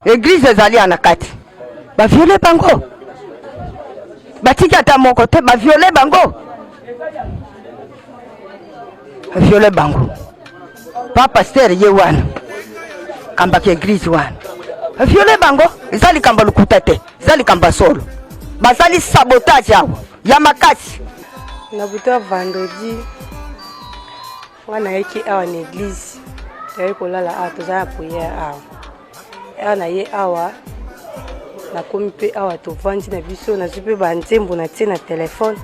église ezali anakati ba violer bango batika ta mon côté ba violer bango violer bango pa pasteur ye wana kamba ke église wana violer bango ezali kamba lukuta te ezali kamba solo bazali sabotage yawo ya makasi na buta vendredi wana yeki awa na église tayi kolala awa tozala prière awa na ye awa na komi pe awa tovandi na biso na zupe ba nzembo na tie na telefone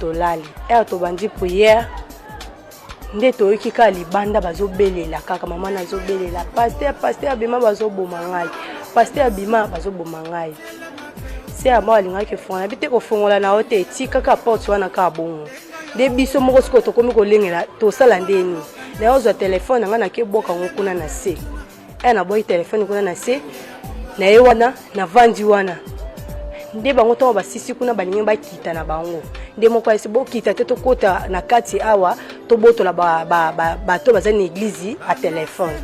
tolali awa tobandi prière nde toyoki kaka libanda bazobelela kaka mama nazobelela paster abima bazoboma ngai paster abima bazoboma ngai se ama alingaki fongola bite kofongola na ote eti kaka porte wana ka bongo nde biso moko siko tokomi kolengela tosala ndeni na ozwa telefone nga nakeboka ngo kuna na se na boyi telefone kuna na se na ye wana na vandi wana nde bango ntango basisi kuna balingi bakita na bango nde moko ayesi bokita te tokota na kati awa tobotola bato baza na église a telefone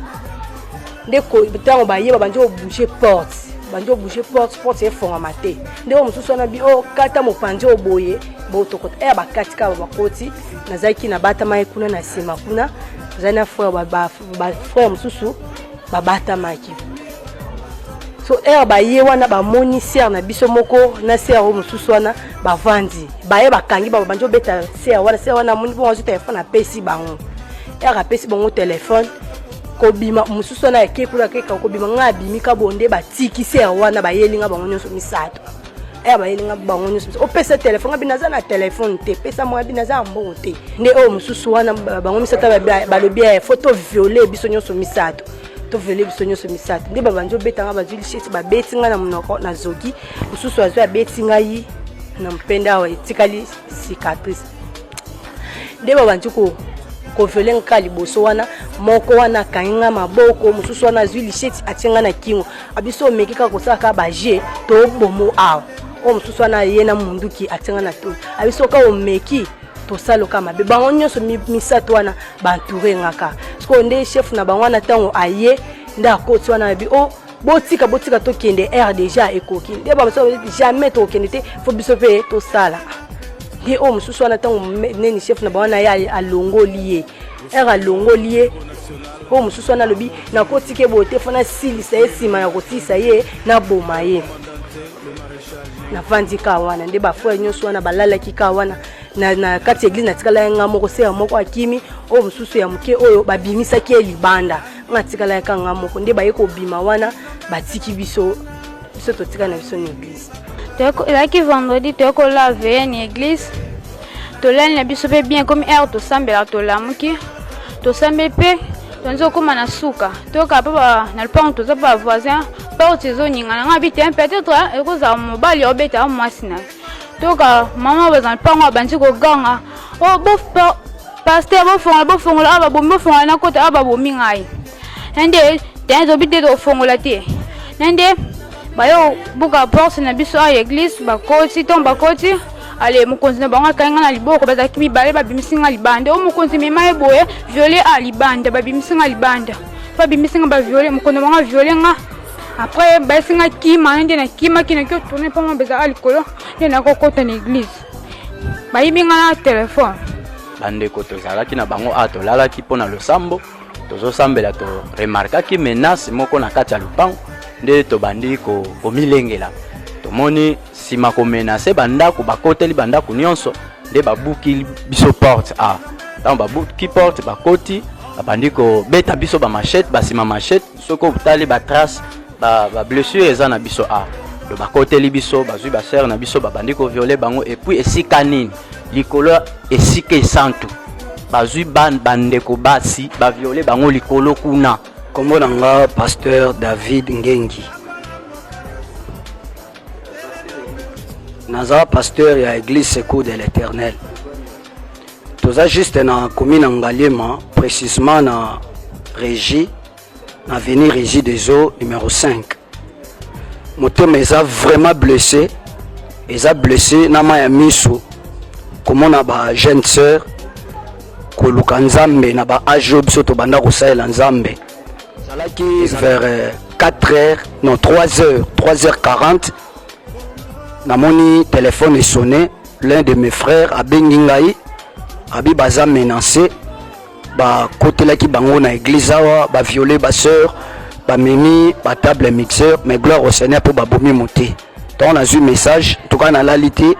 nde ntango bayeba bandi obouge porte efongama te nde oyo mosusu wana bi okata mopanzi oboye botokota eya bakati kaka bakoti nazalaki na batamaki kuna na nsima kuna nazali na bafrère mosusu babatamaki so baye wana bamoni ser na biso moko na ser oyo mosusu wana bavandi baye bakangi babandi obeta ser wana moni bongo azwi telefone apesi bango apesi bango telefone kobima mosusu wana ekekula keka kobima nga abimi kabonde batiki ser wana bayelinga bango nyonso misato bayelinga bango nyonso opesa telefone abi naza na telefone te pesa mo abi naza mbongo te nde oyo mosusu wana bango misato balobi photo violer biso nyonso misato to violer biso nyonso misato nde babandi obetanga bazwi lisheti babeti nga na monoko na zogi mosusu azwi abeti ngai na mpenda awa etikali cicatrice nde babandi kovioler nga liboso wana moko wana akangi nga maboko mosusu wana azwi lisheti atie nga na kingo abiso omeki kaka kosala kaka baje tobomo awa oyo mosusu wana ye na munduki atie nga na tolo abiso ka omeki tosala ka mabe bango nyonso misato wana bantoure ngaka siko nde chef na bango wana ntango aye nde akoti wana abi botika tokende air déjà ekoki nde bamosusu jamais tokende te fo biso mpe tosala nde oyo mosusu wana ntango neni chef na bango wana ye alongoli ye alongoli ye oyo mosusu wana alobi nakotike boye te fona silisa ye nsima ya kosilisa ye naboma ye navandi ka wana nde bafrère nyonso wana balalaki ka wana na kati église natikala nga moko se ya moko akimi oyo mosusu ya moke oyo babimisaki ye libanda nga tikala ya nga moko nde baye kobima wana batiki biso totika na biso na église elaki vendredi toyekola veye na église tolali na biso mpe bien comme aire tosambela tolamuki tosambeli mpe tonzi okóma na suka toyoka mpe na lupango toza mpe bavoisin porte ezoningana nga bi te peut-être ekozala mobali obeta mwasi na ye toyoka mama baza na lupango abandi koganga paster bofongola awa babomi bofongola na kota awa babomi ngai nande tobi te tofongola te nande bayo buka porte na biso a église bakoti ntongo bakoti ale mokonzi na bango akangi nga na liboko bazalaki mibale babimisi nga libanda oyo mokonzi mema ye boye viole a libanda babimisi nga libanda babimisi nga baviole mokonzi na bango aviole nga après bayesi nga kima nde na kimaki naki otourne mpo mo bezala likolo nde nakokota na église bayibi nga na telefone bandeko tozalaki na bango a tolalaki mpo na losambo tozosambela toremarkaki menace moko na kati ya lupango nde tobandi komilengela tomoni nsima komenase bandako bakoteli bandako nyonso nde babuki biso porte ntango babuki porte bakoti babandi kobeta biso bamachete basima machete soki obutali batrace bablessure eza na biso lo bakoteli biso bazwi basere na biso babandi koviole bango epuis esika nini likolo esika esantu bazwi bandeko basi baviole bango likolo kuna. Kombo nanga pasteur David Ngengi naza pasteur ya église Secours de l'Éternel toza juste na commune Ngaliema précisément na régie na avenue Régie des Eaux numéro 5 motema eza vraiment blessé na maya miso komona ba jeune sœur koluka nzambe na ba age biso to banda kosalela nzambe zalaki vers 4h, non 3h, 3h40. Namoni téléphone est sonné. L'un de mes frères a bengingai, abi baza menacé. Ba côté là qui bango na église awa, ba violer ba sœur, ba memi, ba table mixeur, mais gloire au Seigneur pour ba bomi monter. Donc on a eu message, en tout cas na lalité.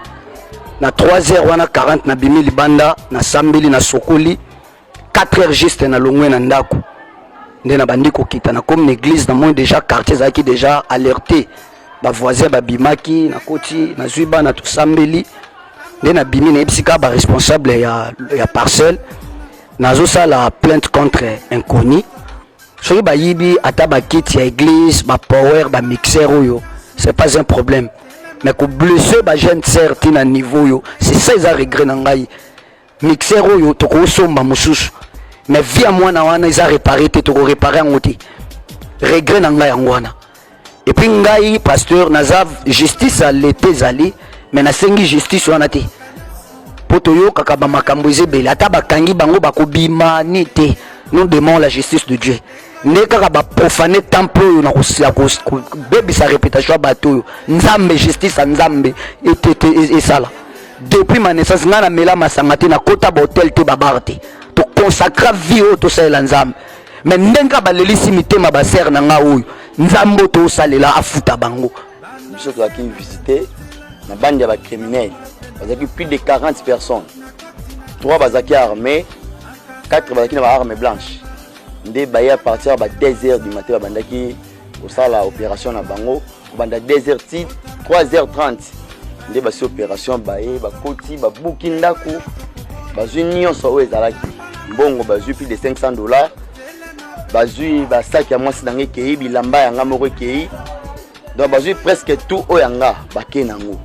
Na 3h wana 40 na bimi libanda, na sambili na sokoli, 4h juste na longwe na ndako. Nde na bandi kokita na comme l'église na moi déjà quartier za qui déjà alerté. Ba voisin ba bimaki na koti na zuiba na tout sambeli. Nde na bimi na ipsika ba responsable ya parcelle. Nazo ça la plainte contre inconnu. Soki ba yibi ata ba kiti ya église, ba power, ba mixeur oyo, c'est pas un problème. Mais ko blesser ba jeune certain à niveau yo, c'est ça ils a regret na ngai. Mixeur oyo to ko somba mususu. Mais via moi na wana ils a réparé te to ko réparer ngoti. Regret na ngai ngwana. Et puis ngai pasteur nazav justice à l'été zali, mais na sengi justice wana te. Potoyo kaka ba makambo ezebele ata bakangi bango bakobima nite. Nous demandons la justice de Dieu. Ne kaka ba profaner temple yo na ko bebi sa réputation bato nzambe justice à nzambe et ça là. Depuis ma naissance ngana mela masangati na kota ba hôtel te babarte. To consacrer vie au to sala nzambe. Mais ndenga ba lelisi mitema ba ser na nga oyo. Nzambo to salela afuta bango. Biso to aki visiter na bande ba criminels. Bazaki plus de 40 personnes. 3 bazaki armés, 4 bazaki na armes blanches. Ndé baye à partir de 2h du matin bandaki au sala opération na bango, banda 2h 3h30. Ndé basi opération baye ba koti ba bukindako. Bazui nyonso oyo ezalaki. Mbongo bazui plus de $500. Bazui ba sac ya mwasi dange kei bilamba yanga moko kei. Donc bazui presque tout oyanga bake nango.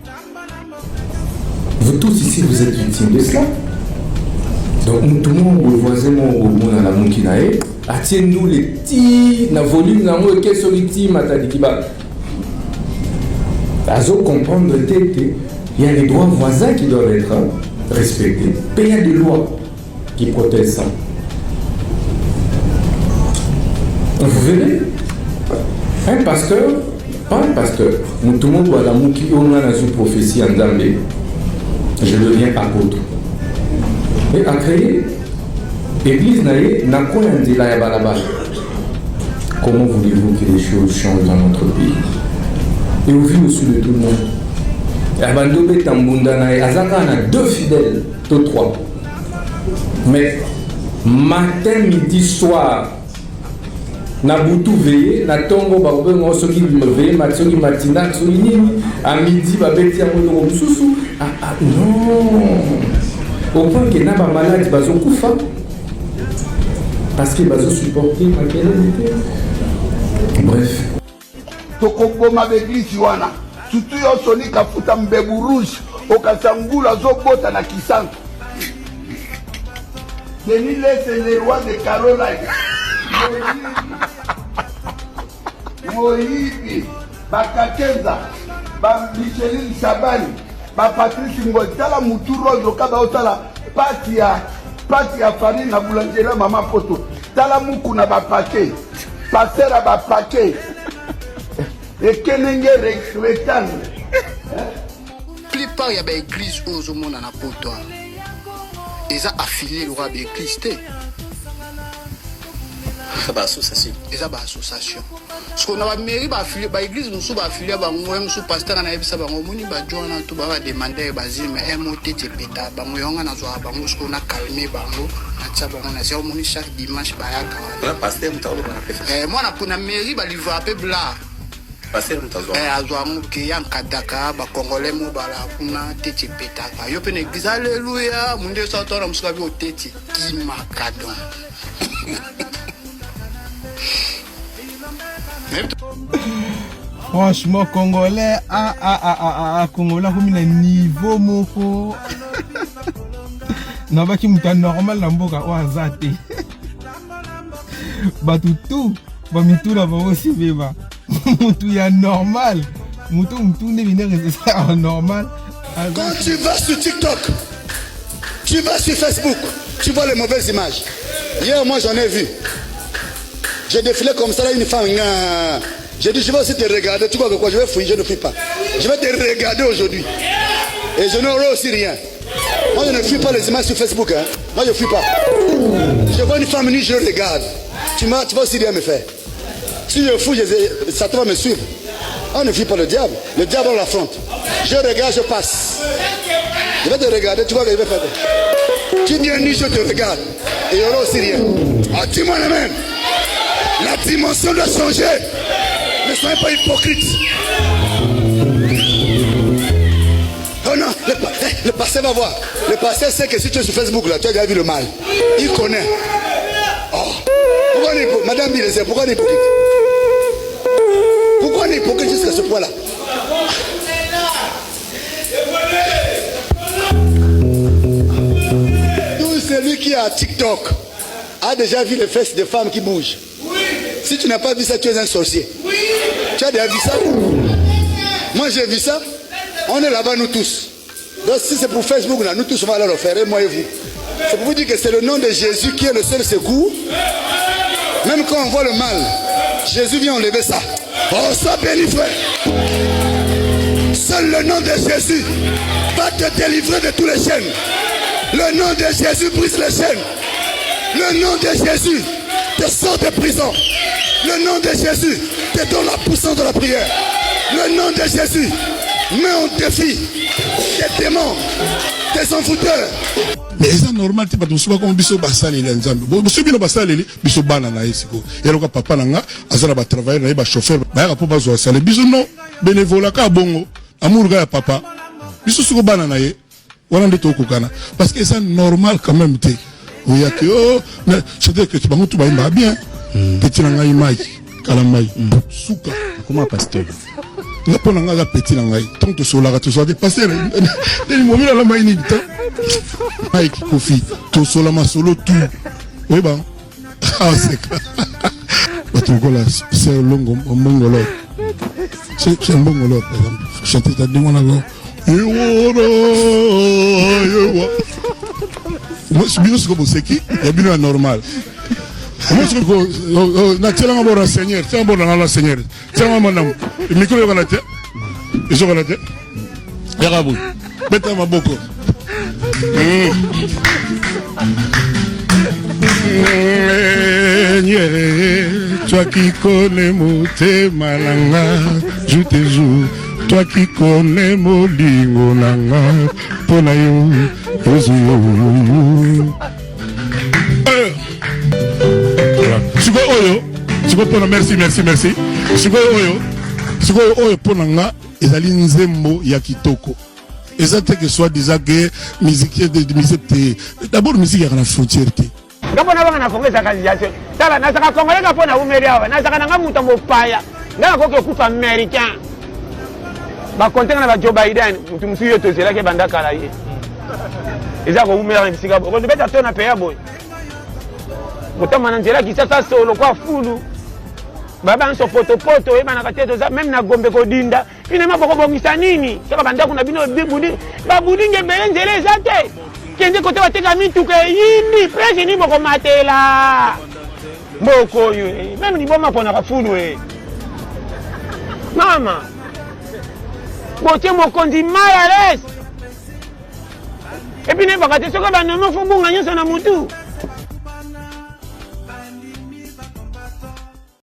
Vous tous ici, vous êtes victimes de cela. Donc, tout le monde, le voisin, au monde, à la Moukinae, attire-nous les petits, na volume, na moi, quels sont les petits, matadikiba. Azo comprendre qu'il y a les droits voisins qui doivent être respectés. Mais il y a des lois qui protègent ça. Vous verrez, un pasteur, pas un pasteur, tout le monde, à la Mouki, on a une prophétie en Zambie. Je deviens apôtre. Et à créer l'église n'a quoi un délai là-bas. Comment voulez-vous que les choses changent dans notre pays? Et au vu aussi de tout le monde. Abandobé Tambundana et Azaka a 2 fidèles, 3. Mais matin, midi, soir, na butu veillé, na tongo baoube ngo soki me veillé, matsoki matina, soki nini, à midi babeti amono mususu. Ah non. Au point que na ba malade bazo kufa parce que bazo supporter ma qualité. Bref. Tokoboma beglisi wana. Tutu yo soni kafuta mbebu rouge, okasangula zobota na kisango. Denis c'est le roi de Caroline. Moïbi, Bakakeza, Micheline Sabani, Patrice Ngol, Tala Mouturo, Zokaba Otala, Patia Fanny, na Boulangela, Maman Poto, Tala Moukuna, Bapake, Pasera Bapake, et Kenenge rectangle. Plupart il y a des églises aux hommes dans la poto. Ils ont affilié le roi de l'église. Association. Ils ont association. Parce qu'on a mairie affilié, l'église nous sommes affiliés, nous sommes pasteur, nous sommes Joana, tout va demander basile, mais MOT péta, nous sommes parce qu'on a calmé, nous chaque dimanche, Pasteur, moi, on a mairie, livre à peu blanc. Pasteur, en Kadaka, Congolais, Mobala, Kuna, Tete Petaka. Yo pene église, alléluia, mon Dieu, ça t'en a mouskabi au Tete, qui macadon. Franchement, Congolais, Congolais, comme il a niveau moko. Non, pas qui mouta normal, la mboka, zate. Batutu, bamitu la ba aussi beba. Moutou ya normal. Moutou ne vient rester normal. Quand tu vas sur TikTok, tu vas sur Facebook, tu vois les mauvaises images. Hier, moi, j'en ai vu. J'ai défilé comme ça, là, une femme. J'ai dit, je vais aussi te regarder. Tu vois que quoi, je vais fouiller, je ne fuis pas. Je vais te regarder aujourd'hui. Et je n'aurai aussi rien. Moi, je ne fuis pas les images sur Facebook. Hein. Moi, je ne fuis pas. Je vois une femme nue, je regarde. Tu vas aussi rien me faire. Si je fouille, Satan va me suivre. On ne fuit pas le diable. Le diable, on l'affronte. Je regarde, je passe. Je vais te regarder, tu vois ce que je vais faire. Tu viens nu, je te regarde. Et il n'y aura aussi rien. Ah, dis-moi la même. La dimension doit changer. Ne soyez pas hypocrite. Oh non, le pasteur va voir. Le pasteur sait que si tu es sur Facebook, là, tu as déjà vu le mal. Il connaît. Oh. Pourquoi on est hypocrite? Madame Bilese, pourquoi on est hypocrite? Pourquoi on est hypocrite jusqu'à ce point-là? Tout celui qui a TikTok a déjà vu les fesses des femmes qui bougent. Si tu n'as pas vu ça, tu es un sorcier. Tu as déjà vu ça? Moi j'ai vu ça. On est là-bas nous tous. Donc si c'est pour Facebook, là, nous tous on va leur faire, moi et vous. C'est pour vous dire que c'est le nom de Jésus qui est le seul secours. Même quand on voit le mal, Jésus vient enlever ça. Oh, sois béni frère. Seul le nom de Jésus va te délivrer de tous les chaînes. Le nom de Jésus brise les chaînes. Le nom de Jésus te sort de prison. Le nom de Jésus te donne la puissance de la prière. Le nom de Jésus met en défi des démons, des envoûteurs. Mais c'est normal, tu ne sais pas comment biso basali les nzambe. Biso bino basali biso bana na esiko. Et le papa nanga azala ba travailler na ba chauffeur ba pour bazo sali biso non bénévolat ka bongo amour ga papa. Biso siko bana na ye. Wana ndito kokana parce que c'est normal quand même te. Oui ya que oh mais c'est que tu bango tout ba bien. Petit nanga imai kala mai suka. Comment pasteur? Nga pona nga petit nanga tant que sola ka to so de pasteur. Ni mo mila la mai ni ta. Mike Kofi, tout solo ma solo tout. Oui bon. Ah c'est quoi? C'est un longo mongolo. C'est un mongolo par exemple. Chanter ta demande là. Moi je suis comme c'est qui? Il y a bien normal. Moi je suis naturellement bon Seigneur, c'est un bon dans Seigneur. C'est un bon nom. Le micro est dans la tête. Ils sont dans la tête. Yarabou. Beta maboko. Toi qui connais mon témalanga, je te joue. Toi qui connais mon lingolanga, ponayo, Sugo oyo, sugo pona merci. Sugo oyo ponanga, ezali nzembo ya kitoko. Exact que soit déjà que musique de musique d'abord musique à la frontière. Ngapona bana kongeza kazi yake. Tala nasaka kongole ngapona umeria nasaka nanga muta mopaya. Ngaka koke kufa américain. Ba kontenga na Joe Biden mutu musuyo to zela ke banda kala ye. Eza ko umeria bisika. Ko beta tona peya boy. Botama na nzela kisasa solo kwa fulu. Baba nso poto e bana kateto za même na gombe ko dinda finalement boko bongisa nini saka banda kuna bino bibudi babudinge belenzele zate kende kote wateka mituka yindi presse ni boko matela mboko yo même ni boma pona kafulu mama bote mokonzi mala les et puis ne bakate soko bana mo fumbunga nyoso na mutu